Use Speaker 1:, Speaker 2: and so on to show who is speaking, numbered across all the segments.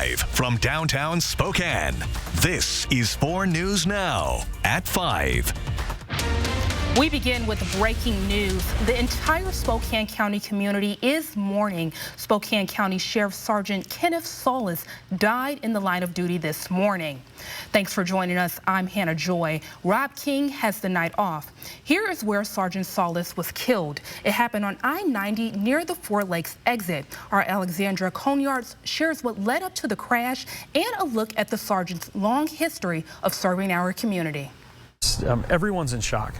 Speaker 1: Live from downtown Spokane, this is 4 News Now at 5.
Speaker 2: We begin with breaking news. The entire Spokane County community is mourning. Spokane County Sheriff Sergeant Kenneth Solis died in the line of duty this morning. Thanks for joining us. I'm Hannah Joy. Rob King has the night off. Here is where Sergeant Solis was killed. It happened on I-90 near the Four Lakes exit. Our Alexandra Conyards shares what led up to the crash and a look at the sergeant's long history of serving our community.
Speaker 3: Everyone's in shock.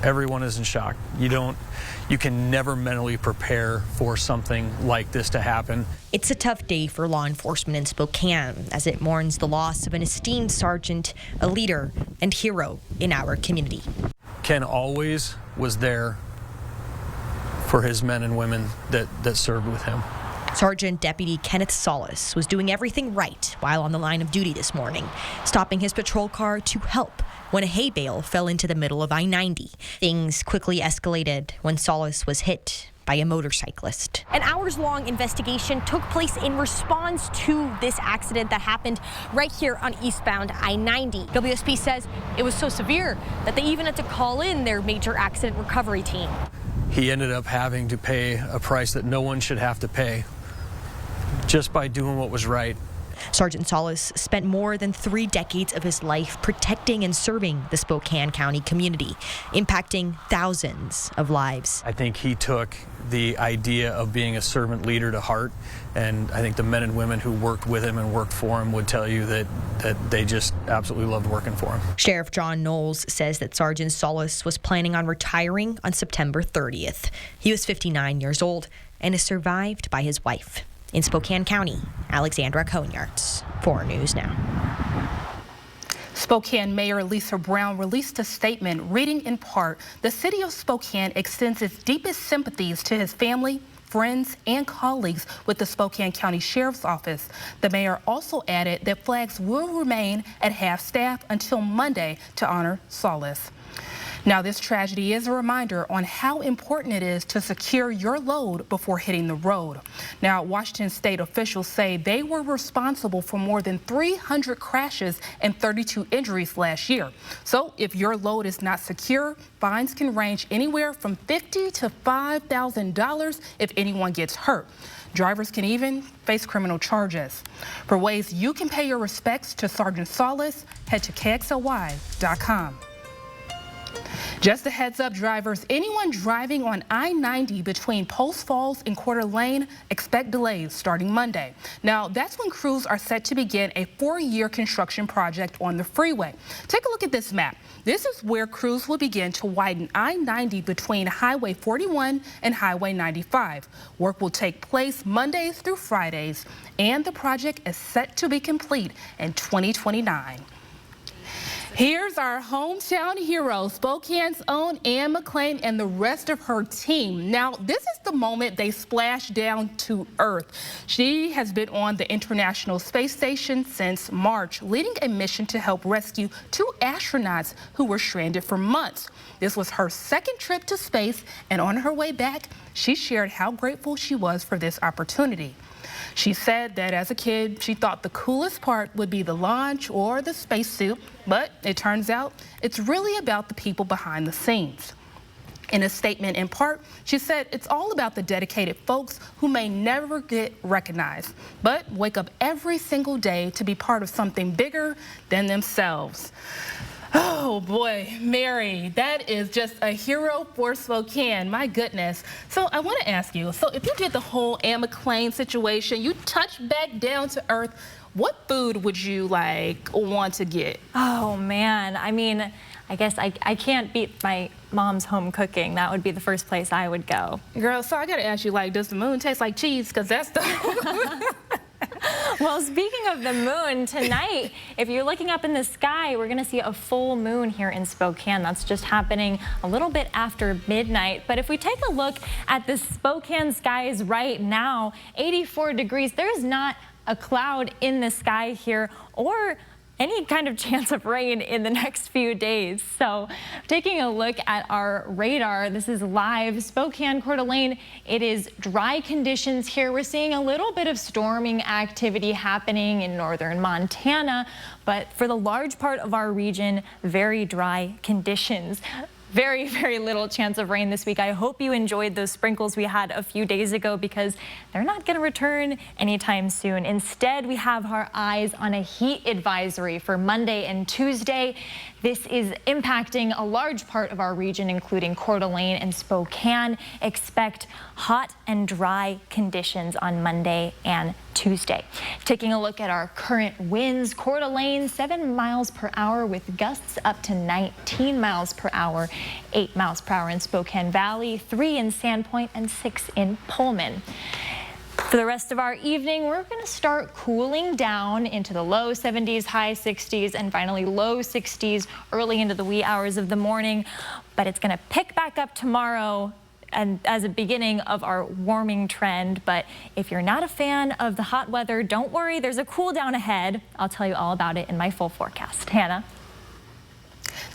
Speaker 3: Everyone is in shock. You can never mentally prepare for something like this to happen.
Speaker 4: It's a tough day for law enforcement in Spokane as it mourns the loss of an esteemed sergeant, a leader and hero in our community.
Speaker 3: Ken always was there for his men and women that served with him.
Speaker 4: Sergeant Deputy Kenneth Solis was doing everything right while on the line of duty this morning, stopping his patrol car to help when a hay bale fell into the middle of I-90. Things quickly escalated when Solis was hit by a motorcyclist. An hours-long investigation took place in response to this accident that happened right here on eastbound I-90. WSP says it was so severe that they even had to call in their major accident recovery team.
Speaker 3: He ended up having to pay a price that no one should have to pay just by doing what was right.
Speaker 4: Sergeant Solis spent more than 3 decades of his life protecting and serving the Spokane County community, impacting thousands of lives.
Speaker 3: I think he took the idea of being a servant leader to heart, and I think the men and women who worked with him and worked for him would tell you that they just absolutely loved working for him. Sheriff
Speaker 4: John Knowles says that Sergeant Solis was planning on retiring on September 30th. He was 59 years old and is survived by his wife. In Spokane County, Alexandra Conyards, 4 News Now.
Speaker 2: Spokane Mayor Lisa Brown released a statement reading in part, "The city of Spokane extends its deepest sympathies to his family, friends, and colleagues with the Spokane County Sheriff's Office." The mayor also added that flags will remain at half-staff until Monday to honor Solis. Now, this tragedy is a reminder on how important it is to secure your load before hitting the road. Now, Washington state officials say they were responsible for more than 300 crashes and 32 injuries last year. So if your load is not secure, fines can range anywhere from $50,000 to $5,000 if anyone gets hurt. Drivers can even face criminal charges. For ways you can pay your respects to Sergeant Solis, head to KXLY.com. Just a heads up, drivers, anyone driving on I-90 between Post Falls and Coeur d'Alene, expect delays starting Monday. Now, that's when crews are set to begin a 4-year construction project on the freeway. Take a look at this map. This is where crews will begin to widen I-90 between Highway 41 and Highway 95. Work will take place Mondays through Fridays, and the project is set to be complete in 2029. Here's our hometown hero, Spokane's own Anne McClain and the rest of her team. Now, this is the moment they splashed down to Earth. She has been on the International Space Station since March, leading a mission to help rescue 2 astronauts who were stranded for months. This was her second trip to space, and on her way back, she shared how grateful she was for this opportunity. She said that as a kid, she thought the coolest part would be the launch or the spacesuit, but it turns out it's really about the people behind the scenes. In a statement in part, she said it's all about the dedicated folks who may never get recognized, but wake up every single day to be part of something bigger than themselves. Oh boy, Mary, that is just a hero for Spokane, my goodness. So I want to ask you, so if you did the whole Anne McClain situation, you touched back down to earth, what food would you want to get?
Speaker 5: Oh man, I mean, I guess I can't beat my mom's home cooking. That would be the first place I would go.
Speaker 2: Girl, so I got to ask you, does the moon taste like cheese? Because that's the...
Speaker 5: Well, speaking of the moon, tonight, if you're looking up in the sky, we're going to see a full moon here in Spokane. That's just happening a little bit after midnight. But if we take a look at the Spokane skies right now, 84 degrees, there's not a cloud in the sky here or any kind of chance of rain in the next few days. So taking a look at our radar, this is live Spokane, Coeur d'Alene. It is dry conditions here. We're seeing a little bit of storming activity happening in northern Montana, but for the large part of our region, very dry conditions. Very, very little chance of rain this week. I hope you enjoyed those sprinkles we had a few days ago because they're not going to return anytime soon. Instead, we have our eyes on a heat advisory for Monday and Tuesday. This is impacting a large part of our region, including Coeur d'Alene and Spokane. Expect hot and dry conditions on Monday and Tuesday. Taking a look at our current winds, Coeur d'Alene 7 miles per hour with gusts up to 19 miles per hour, 8 miles per hour in Spokane Valley, 3 in Sandpoint, and 6 in Pullman. For the rest of our evening, we're going to start cooling down into the low 70s, high 60s, and finally low 60s early into the wee hours of the morning. But it's going to pick back up tomorrow and as a beginning of our warming trend. But if you're not a fan of the hot weather, don't worry, there's a cool down ahead. I'll tell you all about it in my full forecast. Hannah.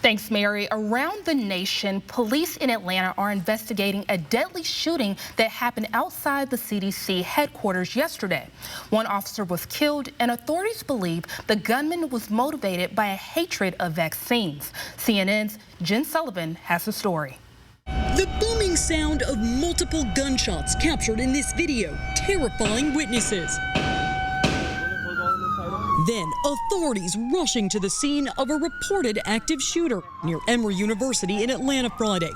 Speaker 2: Thanks, Mary. Around the nation, police in Atlanta are investigating a deadly shooting that happened outside the CDC headquarters yesterday. One officer was killed, and authorities believe the gunman was motivated by a hatred of vaccines. CNN's Jen Sullivan has the story.
Speaker 6: The booming sound of multiple gunshots captured in this video, terrifying witnesses. Then, authorities rushing to the scene of a reported active shooter near Emory University in Atlanta Friday.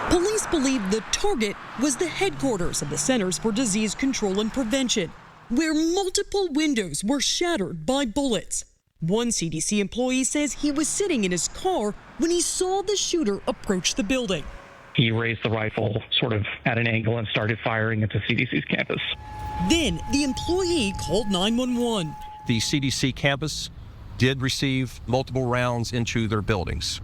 Speaker 6: Police believe the target was the headquarters of the Centers for Disease Control and Prevention, where multiple windows were shattered by bullets. One CDC employee says he was sitting in his car when he saw the shooter approach the building.
Speaker 7: He raised the rifle sort of at an angle and started firing into CDC's campus.
Speaker 6: Then the employee called 911.
Speaker 8: The CDC campus did receive multiple rounds into their buildings.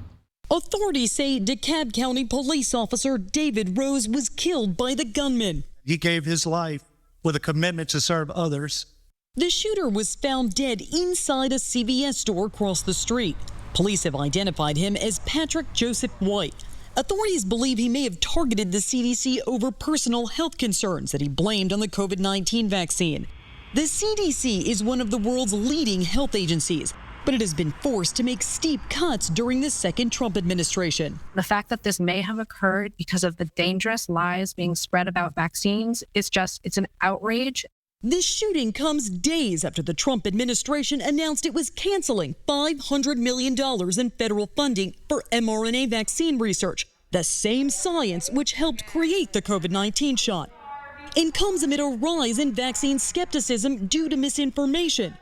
Speaker 6: Authorities say DeKalb County police officer David Rose was killed by the gunman.
Speaker 9: He gave his life with a commitment to serve others.
Speaker 6: The shooter was found dead inside a CVS store across the street. Police have identified him as Patrick Joseph White. Authorities believe he may have targeted the CDC over personal health concerns that he blamed on the COVID-19 vaccine. The CDC is one of the world's leading health agencies, but it has been forced to make steep cuts during the second Trump administration.
Speaker 10: The fact that this may have occurred because of the dangerous lies being spread about vaccines is it's an outrage.
Speaker 6: This shooting comes days after the Trump administration announced it was canceling $500 million in federal funding for mRNA vaccine research, the same science which helped create the COVID-19 shot. And comes amid a rise in vaccine skepticism due to misinformation.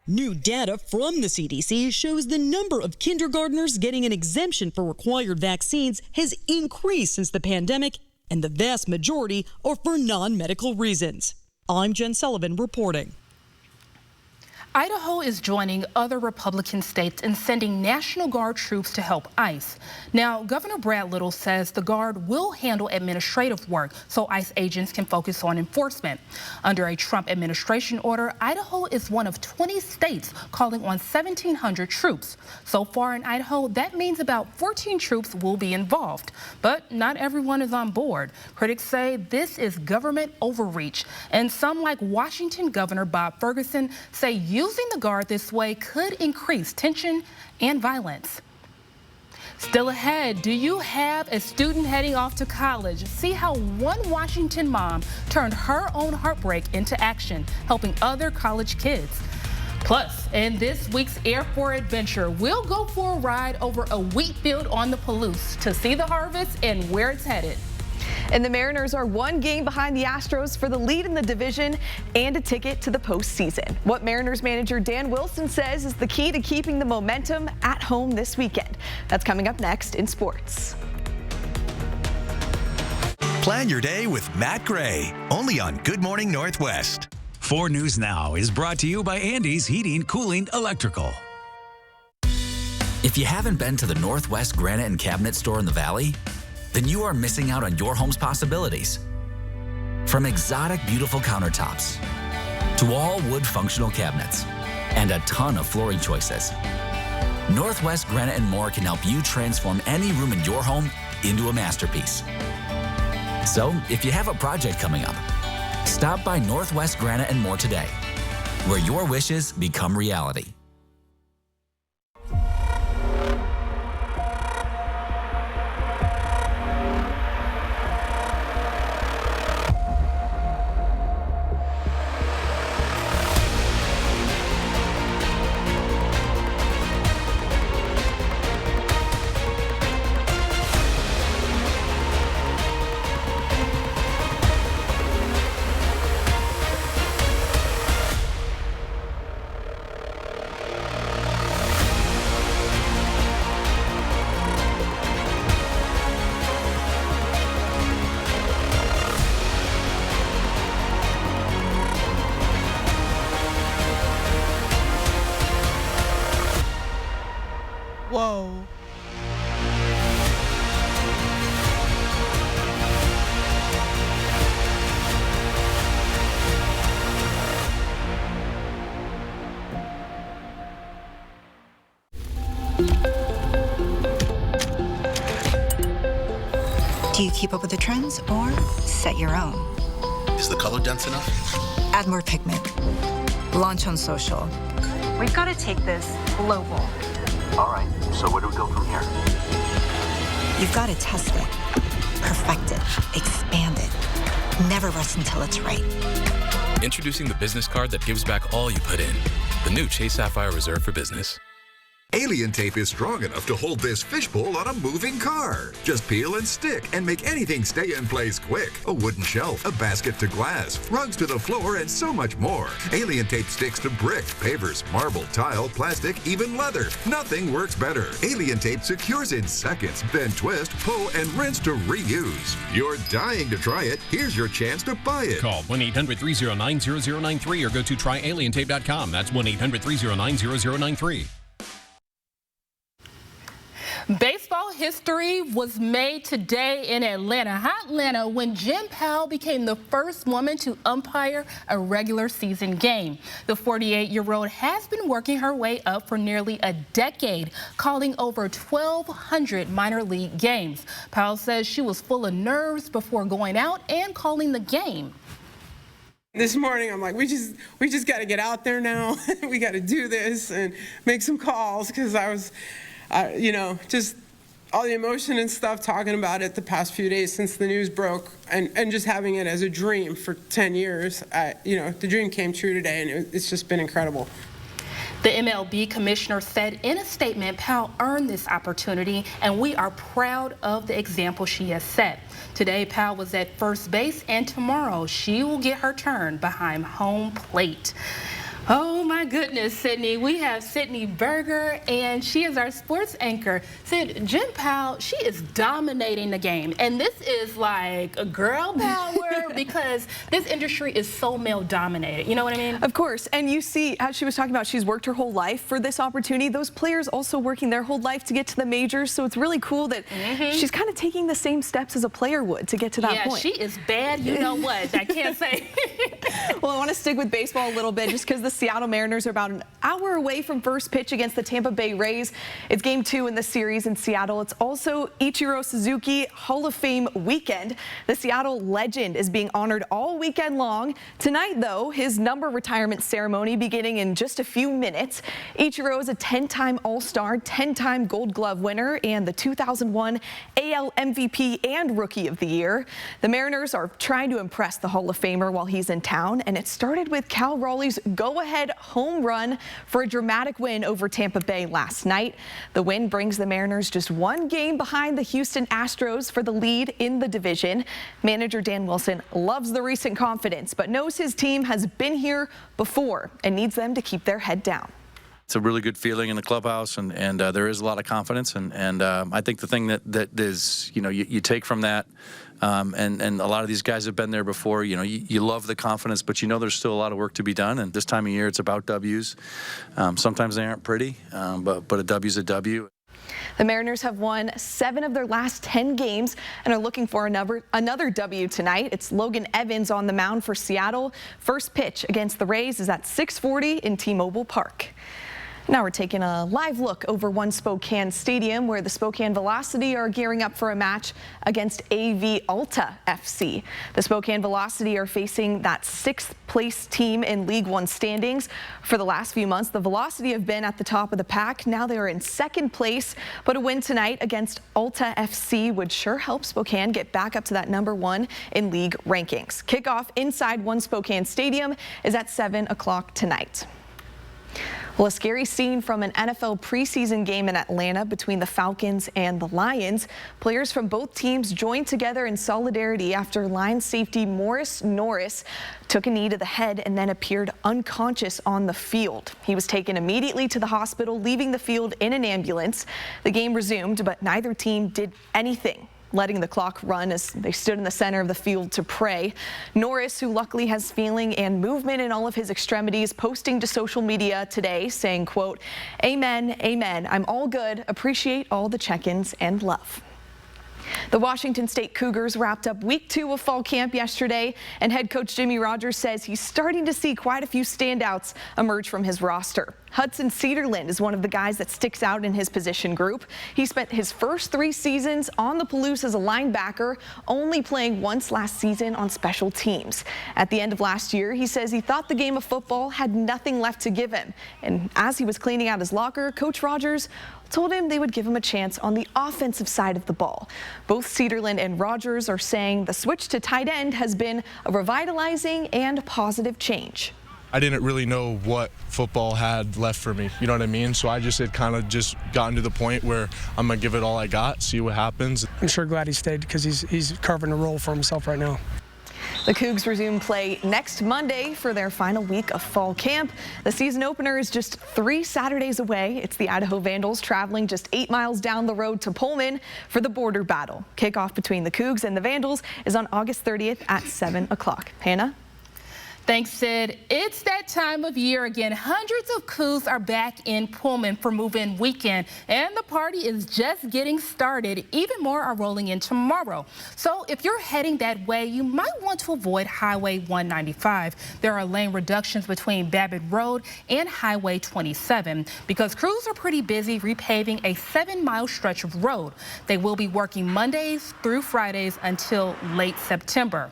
Speaker 6: New data from the CDC shows the number of kindergartners getting an exemption for required vaccines has increased since the pandemic, and the vast majority are for non-medical reasons. I'm Jen Sullivan reporting.
Speaker 2: Idaho is joining other Republican states in sending National Guard troops to help ICE. Now, Governor Brad Little says the Guard will handle administrative work so ICE agents can focus on enforcement. Under a Trump administration order, Idaho is one of 20 states calling on 1,700 troops. So far in Idaho, that means about 14 troops will be involved. But not everyone is on board. Critics say this is government overreach, and some, like Washington Governor Bob Ferguson, say using the Guard this way could increase tension and violence. Still ahead, do you have a student heading off to college? See how one Washington mom turned her own heartbreak into action, helping other college kids. Plus, in this week's Air 4 Adventure, we'll go for a ride over a wheat field on the Palouse to see the harvest and where it's headed.
Speaker 11: And the Mariners are one game behind the Astros for the lead in the division and a ticket to the postseason. What Mariners manager Dan Wilson says is the key to keeping the momentum at home this weekend. That's coming up next in sports.
Speaker 1: Plan your day with Matt Gray, only on Good Morning Northwest.
Speaker 12: 4 News Now is brought to you by Andy's Heating, Cooling, Electrical.
Speaker 13: If you haven't been to the Northwest Granite and Cabinet Store in the Valley, then you are missing out on your home's possibilities. From exotic, beautiful countertops to all wood functional cabinets, and a ton of flooring choices. Northwest Granite & More can help you transform any room in your home into a masterpiece. So, if you have a project coming up, stop by Northwest Granite & More today, where your wishes become reality.
Speaker 14: Whoa.
Speaker 15: Do you keep up with the trends or set your own?
Speaker 16: Is the color dense enough?
Speaker 15: Add more pigment. Launch on social.
Speaker 17: We've got to take this global.
Speaker 16: All right, so where do we go from here?
Speaker 15: You've got to test it, perfect it, expand it. Never rest until it's right.
Speaker 18: Introducing the business card that gives back all you put in. The new Chase Sapphire Reserve for Business.
Speaker 19: Alien tape is strong enough to hold this fishbowl on a moving car. Just peel and stick and make anything stay in place quick. A wooden shelf, a basket to glass, rugs to the floor, and so much more. Alien tape sticks to brick, pavers, marble, tile, plastic, even leather. Nothing works better. Alien tape secures in seconds, then twist, pull, and rinse to reuse. You're dying to try it. Here's your chance to buy it.
Speaker 20: Call 1-800-309-0093 or go to tryalientape.com. That's 1-800-309-0093.
Speaker 2: Baseball history was made today in Atlanta when Jen Powell became the first woman to umpire a regular season game. The 48-year-old has been working her way up for nearly a decade, calling over 1,200 minor league games. Powell says she was full of nerves before going out and calling the game.
Speaker 21: This morning, I'm like, we just got to get out there now. We got to do this and make some calls because I was, just all the emotion and stuff, talking about it the past few days since the news broke, and just having it as a dream for 10 years. The dream came true today, and it's just been incredible.
Speaker 2: The MLB commissioner said in a statement, Powell earned this opportunity, and we are proud of the example she has set. Today, Powell was at first base, and tomorrow she will get her turn behind home plate. Oh my goodness, Sydney. We have Sydney Berger, and she is our sports anchor. Sid, Jen Powell, she is dominating the game. And this is like a girl power because this industry is so male dominated. You know what I mean?
Speaker 11: Of course. And you see, as she was talking about, she's worked her whole life for this opportunity. Those players also working their whole life to get to the majors. So it's really cool that she's kind of taking the same steps as a player would to get to that point.
Speaker 2: Yeah, she is bad. You know what? I can't say.
Speaker 11: Well, I want to stick with baseball a little bit just because the Seattle Mariners are about an hour away from first pitch against the Tampa Bay Rays. It's game 2 in the series in Seattle. It's also Ichiro Suzuki Hall of Fame weekend. The Seattle legend is being honored all weekend long. Tonight, though, his number retirement ceremony beginning in just a few minutes. Ichiro is a 10-time All-Star, 10-time Gold Glove winner, and the 2001 AL MVP and Rookie of the Year. The Mariners are trying to impress the Hall of Famer while he's in town, and it started with Cal Raleigh's go-ahead home run for a dramatic win over Tampa Bay last night. The win brings the Mariners just one game behind the Houston Astros for the lead in the division. Manager Dan Wilson loves the recent confidence, but knows his team has been here before and needs them to keep their head down.
Speaker 22: It's a really good feeling in the clubhouse, and there is a lot of confidence, and I think the thing that is, you take from that, and a lot of these guys have been there before. You love the confidence, but there's still a lot of work to be done, and this time of year it's about W's. Sometimes they aren't pretty, but a W's a W.
Speaker 11: The Mariners have won 7 of their last 10 games and are looking for another W tonight. It's Logan Evans on the mound for Seattle. First pitch against the Rays is at 6:40 in T-Mobile Park. Now we're taking a live look over One Spokane Stadium, where the Spokane Velocity are gearing up for a match against AV Alta FC. The Spokane Velocity are facing that 6th place team in League One standings. For the last few months, the Velocity have been at the top of the pack. Now they are in 2nd place, but a win tonight against Alta FC would sure help Spokane get back up to that #1 in league rankings. Kickoff inside One Spokane Stadium is at 7 o'clock tonight. Well, a scary scene from an NFL preseason game in Atlanta between the Falcons and the Lions. Players from both teams joined together in solidarity after Lions safety Morris Norris took a knee to the head and then appeared unconscious on the field. He was taken immediately to the hospital, leaving the field in an ambulance. The game resumed, but neither team did anything, letting the clock run as they stood in the center of the field to pray. Norris, who luckily has feeling and movement in all of his extremities, posting to social media today saying, quote, "Amen, amen. I'm all good. Appreciate all the check-ins and love." The Washington State Cougars wrapped up week 2 of fall camp yesterday, and head coach Jimmy Rogers says he's starting to see quite a few standouts emerge from his roster. Hudson Cedarland is one of the guys that sticks out in his position group. He spent his first 3 seasons on the Palouse as a linebacker, only playing once last season on special teams. At the end of last year, he says he thought the game of football had nothing left to give him. And as he was cleaning out his locker, Coach Rogers told him they would give him a chance on the offensive side of the ball. Both Cedarland and Rogers are saying the switch to tight end has been a revitalizing and positive change.
Speaker 3: I didn't really know what football had left for me, you know what I mean? So I just had kind of just gotten to the point where I'm going to give it all I got, see what happens.
Speaker 4: I'm sure glad he stayed because he's carving a role for himself right now.
Speaker 11: The Cougs resume play next Monday for their final week of fall camp. The season opener is just 3 Saturdays away. It's the Idaho Vandals traveling just 8 miles down the road to Pullman for the border battle. Kickoff between the Cougs and the Vandals is on August 30th at 7 o'clock. Hannah?
Speaker 2: Thanks, Sid. It's that time of year again. Hundreds of Cougs are back in Pullman for move-in weekend, and the party is just getting started. Even more are rolling in tomorrow. So if you're heading that way, you might want to avoid Highway 195. There are lane reductions between Babbitt Road and Highway 27 because crews are pretty busy repaving a 7-mile stretch of road. They will be working Mondays through Fridays until late September.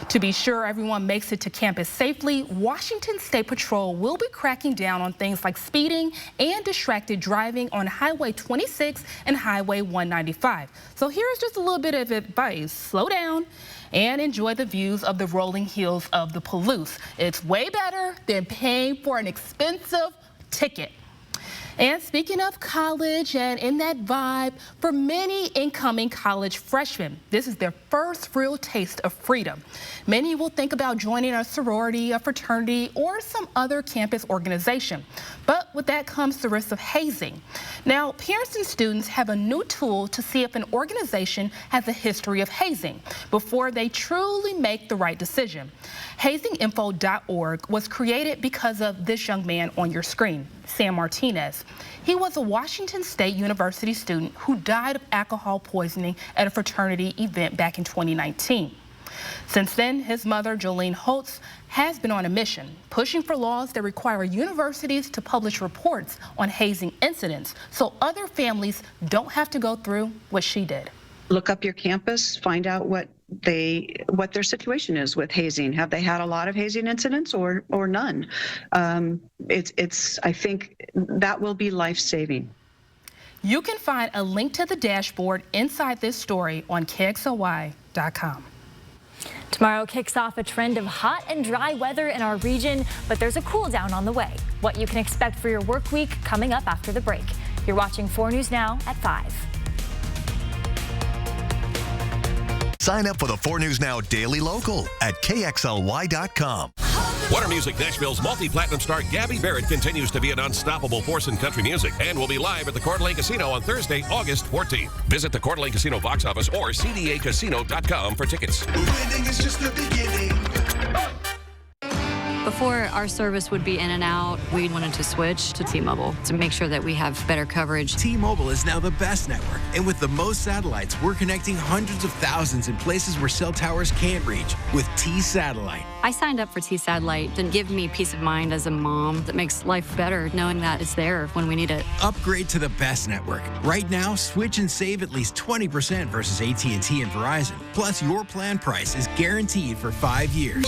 Speaker 2: To be sure everyone makes it to campus safely, Washington State Patrol will be cracking down on things like speeding and distracted driving on Highway 26 and Highway 195. So here's just a little bit of advice. Slow down and enjoy the views of the rolling hills of the Palouse. It's way better than paying for an expensive ticket. And speaking of college and in that vibe, for many incoming college freshmen, this is their first real taste of freedom. Many will think about joining a sorority, a fraternity, or some other campus organization. But with that comes the risk of hazing. Now, parents and students have a new tool to see if an organization has a history of hazing before they truly make the right decision. Hazinginfo.org was created because of this young man on your screen, Sam Martinez. He was a Washington State University student who died of alcohol poisoning at a fraternity event back in 2019. Since then, his mother, Jolene Holtz, has been on a mission, pushing for laws that require universities to publish reports on hazing incidents so other families don't have to go through what she did.
Speaker 23: Look up your campus, find out what their situation is with hazing. Have they had a lot of hazing incidents or none? I think that will be life-saving.
Speaker 2: You can find a link to the dashboard inside this story on KXLY.com.
Speaker 5: Tomorrow kicks off a trend of hot and dry weather in our region, but there's a cool down on the way. What you can expect for your work week coming up after the break. You're watching 4 News Now at 5.
Speaker 1: Sign up for the 4 News Now Daily Local at KXLY.com.
Speaker 20: Warner Music Nashville's multi-platinum star Gabby Barrett continues to be an unstoppable force in country music and will be live at the Coeur d'Alene Casino on Thursday, August 14th. Visit the Coeur d'Alene Casino box office or cdacasino.com for tickets.
Speaker 24: Winning is just the beginning.
Speaker 7: Before, our service would be in and out. We wanted to switch to T-Mobile to make sure that we have better coverage.
Speaker 8: T-Mobile is now the best network. And with the most satellites, we're connecting hundreds of thousands in places where cell towers can't reach with T-Satellite.
Speaker 7: I signed up for T-Satellite to give me peace of mind as a mom that makes life better knowing that it's there when we need it.
Speaker 8: Upgrade to the best network. Right now, switch and save at least 20% versus AT&T and Verizon. Plus, your plan price is guaranteed for 5 years.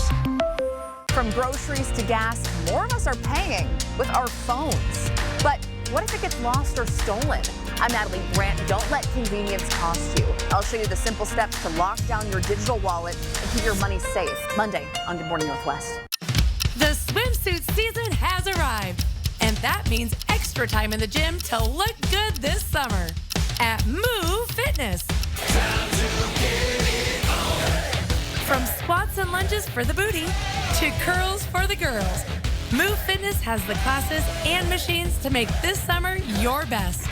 Speaker 9: From groceries to gas, more of us are paying with our phones. But what if it gets lost or stolen? I'm Natalie Brandt. Don't let convenience cost you. I'll show you the simple steps to lock down your digital wallet and keep your money safe. Monday on Good Morning Northwest.
Speaker 24: The swimsuit season has arrived, and that means extra time in the gym to look good this summer at Move Fitness.
Speaker 25: Time to get it on.
Speaker 24: From squats and lunges for the booty to curls for the girls, Move Fitness has the classes and machines to make this summer your best.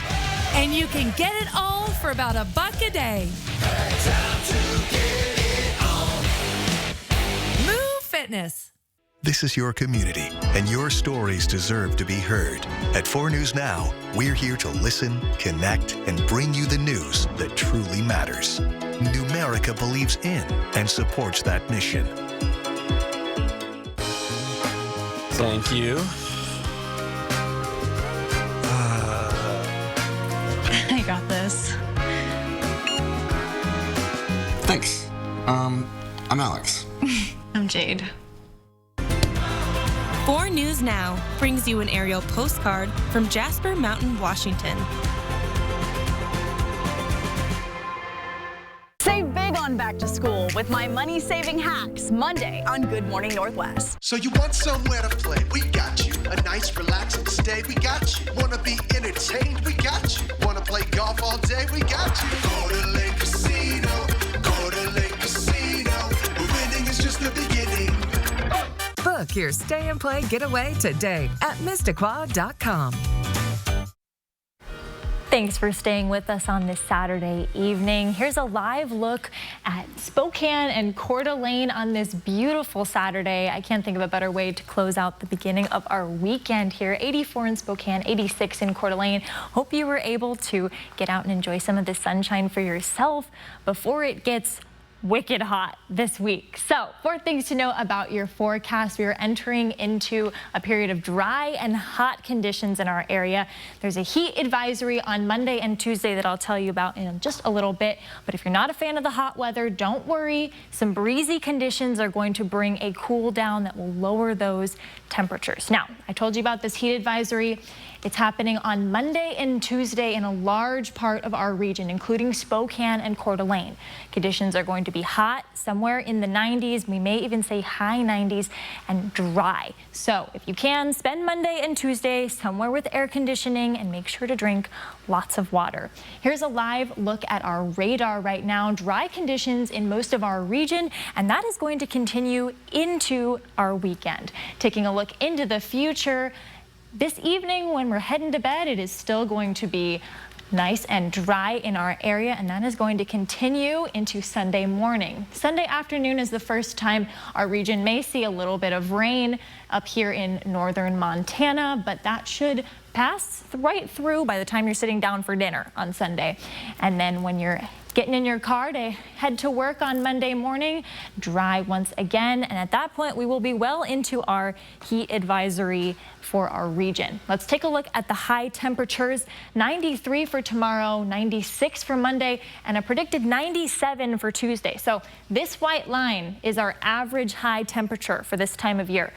Speaker 24: And you can get it all for about $1 a day.
Speaker 25: Time to get it on.
Speaker 24: Move Fitness.
Speaker 1: This is your community, and your stories deserve to be heard. At 4 News Now, we're here to listen, connect, and bring you the news that truly matters. Numerica believes in and supports that mission.
Speaker 26: Thank you.
Speaker 27: I got this.
Speaker 28: Thanks. I'm Alex.
Speaker 27: I'm Jade.
Speaker 29: 4 News Now brings you an aerial postcard from Jasper Mountain, Washington.
Speaker 9: Save big on back to school with my money saving hacks Monday on Good Morning Northwest.
Speaker 30: So you want somewhere to play? We got you. A nice relaxing stay? We got you. Wanna be entertained? We got you. Wanna play golf all day? We got you. Go to Lake Casino. Go to Lake Casino. Winning is just the beginning.
Speaker 31: Book your stay and play getaway today at Mistaqua.com.
Speaker 5: Thanks for staying with us on this Saturday evening. Here's a live look at Spokane and Coeur d'Alene on this beautiful Saturday. I can't think of a better way to close out the beginning of our weekend here. 84 in Spokane, 86 in Coeur d'Alene. Hope you were able to get out and enjoy some of the sunshine for yourself before it gets wicked hot this week. So 4 things to know about your forecast. We are entering into a period of dry and hot conditions in our area. There's a heat advisory on Monday and Tuesday that I'll tell you about in just a little bit. But if you're not a fan of the hot weather, don't worry. Some breezy conditions are going to bring a cool down that will lower those temperatures. Now, I told you about this heat advisory. It's happening on Monday and Tuesday in a large part of our region, including Spokane and Coeur d'Alene. Conditions are going to be hot, somewhere in the 90s. We may even say high 90s, and dry. So if you can, spend Monday and Tuesday somewhere with air conditioning and make sure to drink lots of water. Here's a live look at our radar right now. Dry conditions in most of our region, and that is going to continue into our weekend. Taking a look into the future, this evening when we're heading to bed, it is still going to be nice and dry in our area, and that is going to continue into Sunday morning. Sunday afternoon is the first time our region may see a little bit of rain up here in northern Montana, but that should pass right through by the time you're sitting down for dinner on Sunday. And then when you're getting in your car to head to work on Monday morning, dry once again. And at that point, we will be well into our heat advisory for our region. Let's take a look at the high temperatures. 93 for tomorrow, 96 for Monday, and a predicted 97 for Tuesday. So this white line is our average high temperature for this time of year.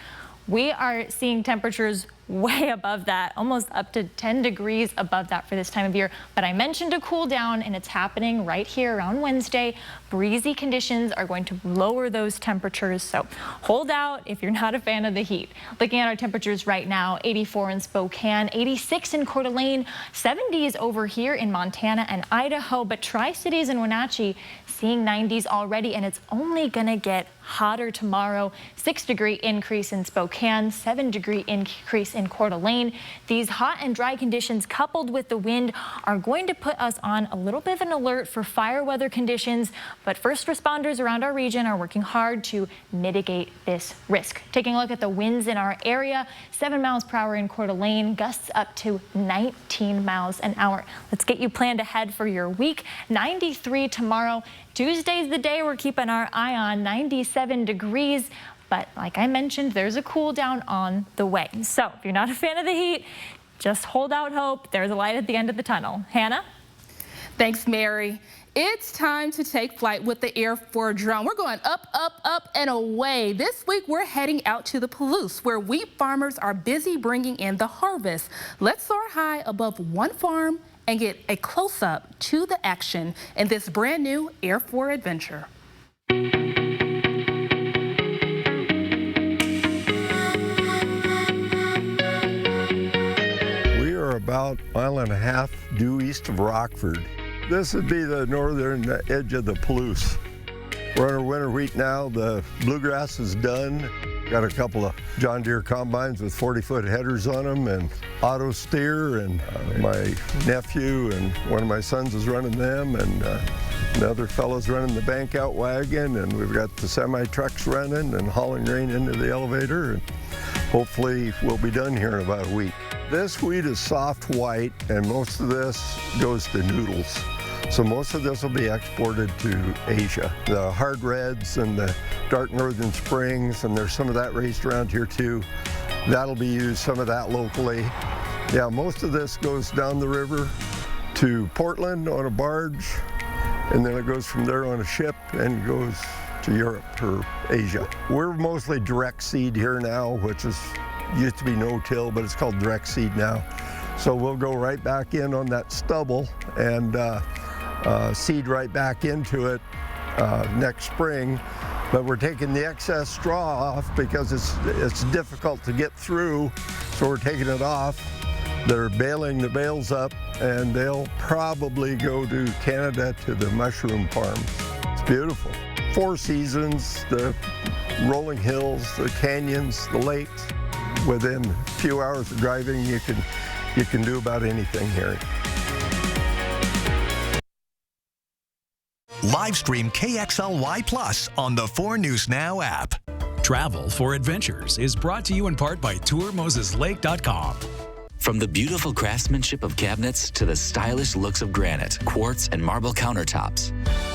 Speaker 5: We are seeing temperatures way above that, almost up to 10 degrees above that for this time of year. But I mentioned a cool down, and it's happening right here around Wednesday. Breezy conditions are going to lower those temperatures, so hold out if you're not a fan of the heat. Looking at our temperatures right now, 84 in Spokane, 86 in Coeur d'Alene, 70s over here in Montana and Idaho, but Tri-Cities and Wenatchee seeing 90s already, and it's only gonna get hotter tomorrow. 6-degree increase in Spokane, 7-degree increase ice in Coeur d'Alene. These hot and dry conditions coupled with the wind are going to put us on a little bit of an alert for fire weather conditions, but first responders around our region are working hard to mitigate this risk. Taking a look at the winds in our area, 7 miles per hour in Coeur d'Alene, gusts up to 19 miles an hour. Let's get you planned ahead for your week. 93 tomorrow. Tuesday's the day we're keeping our eye on, 97 degrees. But like I mentioned, there's a cool down on the way. So if you're not a fan of the heat, just hold out hope. There's a light at the end of the tunnel. Hannah?
Speaker 2: Thanks, Mary. It's time to take flight with the Air Force drone. We're going up, up, up, and away. This week, we're heading out to the Palouse, where wheat farmers are busy bringing in the harvest. Let's soar high above one farm and get a close-up to the action in this brand new Air Force adventure.
Speaker 6: We are about a mile and a half due east of Rockford. This would be the northern edge of the Palouse. We're on our winter wheat now. The bluegrass is done. Got a couple of John Deere combines with 40-foot headers on them and auto steer, and my nephew and one of my sons is running them, and the other fellow's running the bank out wagon, and we've got the semi-trucks running and hauling grain into the elevator, and hopefully we'll be done here in about a week. This wheat is soft white, and most of this goes to noodles. So most of this will be exported to Asia. The hard reds and the dark northern springs, and there's some of that raised around here too. That'll be used, some of that locally. Yeah, most of this goes down the river to Portland on a barge, and then it goes from there on a ship and goes to Europe or Asia. We're mostly direct seed here now, which is used to be no-till, but it's called direct seed now. So we'll go right back in on that stubble and seed right back into it next spring. But we're taking the excess straw off because it's difficult to get through, so we're taking it off. They're baling the bales up, and they'll probably go to Canada to the mushroom farms. It's beautiful. 4 seasons, the rolling hills, the canyons, the lakes. Within a few hours of driving, you can do about anything here.
Speaker 1: Live stream KXLY Plus on the 4 News Now app.
Speaker 10: Travel for Adventures is brought to you in part by TourMosesLake.com.
Speaker 12: From the beautiful craftsmanship of cabinets to the stylish looks of granite, quartz, and marble countertops,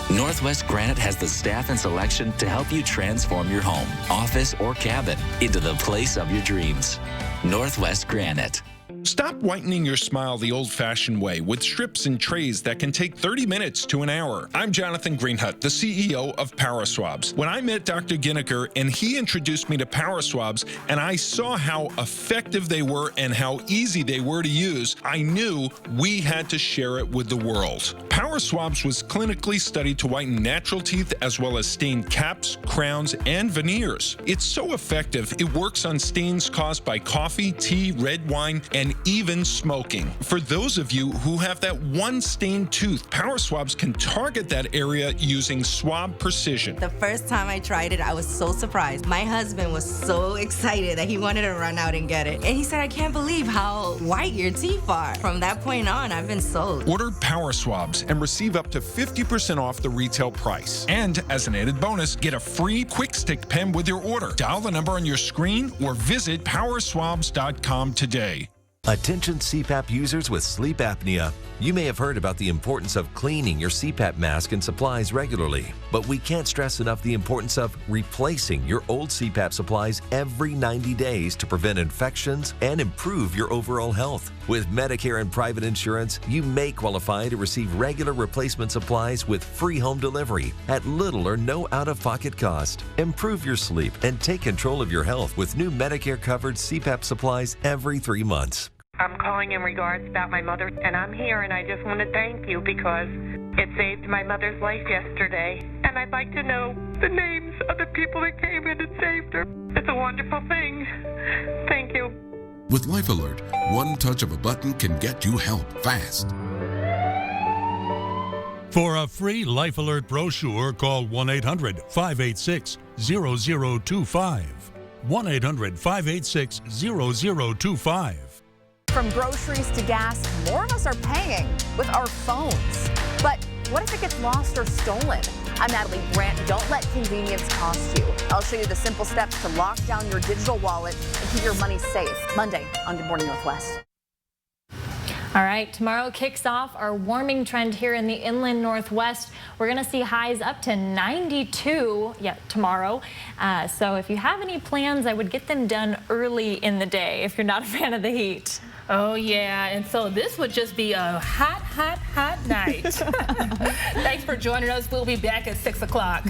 Speaker 12: Northwest Granite has the staff and selection to help you transform your home, office, or cabin into the place of your dreams. Northwest Granite.
Speaker 13: Stop whitening your smile the old-fashioned way with strips and trays that can take 30 minutes to an hour. I'm Jonathan Greenhut, the CEO of PowerSwabs. When I met Dr. Ginniker and he introduced me to PowerSwabs and I saw how effective they were and how easy they were to use, I knew we had to share it with the world. PowerSwabs was clinically studied to whiten natural teeth as well as stained caps, crowns, and veneers. It's so effective, it works on stains caused by coffee, tea, red wine, and even smoking. For those of you who have that one stained tooth, PowerSwabs can target that area using swab precision.
Speaker 14: The first time I tried it, I was so surprised. My husband was so excited that he wanted to run out and get it. And he said, I can't believe how white your teeth are. From that point on, I've been sold.
Speaker 13: Order PowerSwabs and receive up to 50% off the retail price. And as an added bonus, get a free quick stick pen with your order. Dial the number on your screen or visit powerswabs.com today.
Speaker 15: Attention CPAP users with sleep apnea. You may have heard about the importance of cleaning your CPAP mask and supplies regularly, but we can't stress enough the importance of replacing your old CPAP supplies every 90 days to prevent infections and improve your overall health. With Medicare and private insurance, you may qualify to receive regular replacement supplies with free home delivery at little or no out-of-pocket cost. Improve your sleep and take control of your health with new Medicare-covered CPAP supplies every 3 months.
Speaker 16: I'm calling in regards about my mother, and I'm here, and I just want to thank you because it saved my mother's life yesterday. And I'd like to know the names of the people that came in and saved her. It's a wonderful thing. Thank you.
Speaker 17: With Life Alert, one touch of a button can get you help fast.
Speaker 18: For a free Life Alert brochure, call 1-800-586-0025. 1-800-586-0025.
Speaker 9: From groceries to gas, more of us are paying with our phones. But what if it gets lost or stolen? I'm Natalie Brandt. Don't let convenience cost you. I'll show you the simple steps to lock down your digital wallet and keep your money safe. Monday on Good Morning Northwest.
Speaker 5: All right, tomorrow kicks off our warming trend here in the inland Northwest. We're going to see highs up to 92 tomorrow. So if you have any plans, I would get them done early in the day if you're not a fan of the heat.
Speaker 2: Oh, yeah. And so this would just be a hot, hot, hot night. Thanks for joining us. We'll be back at 6 o'clock.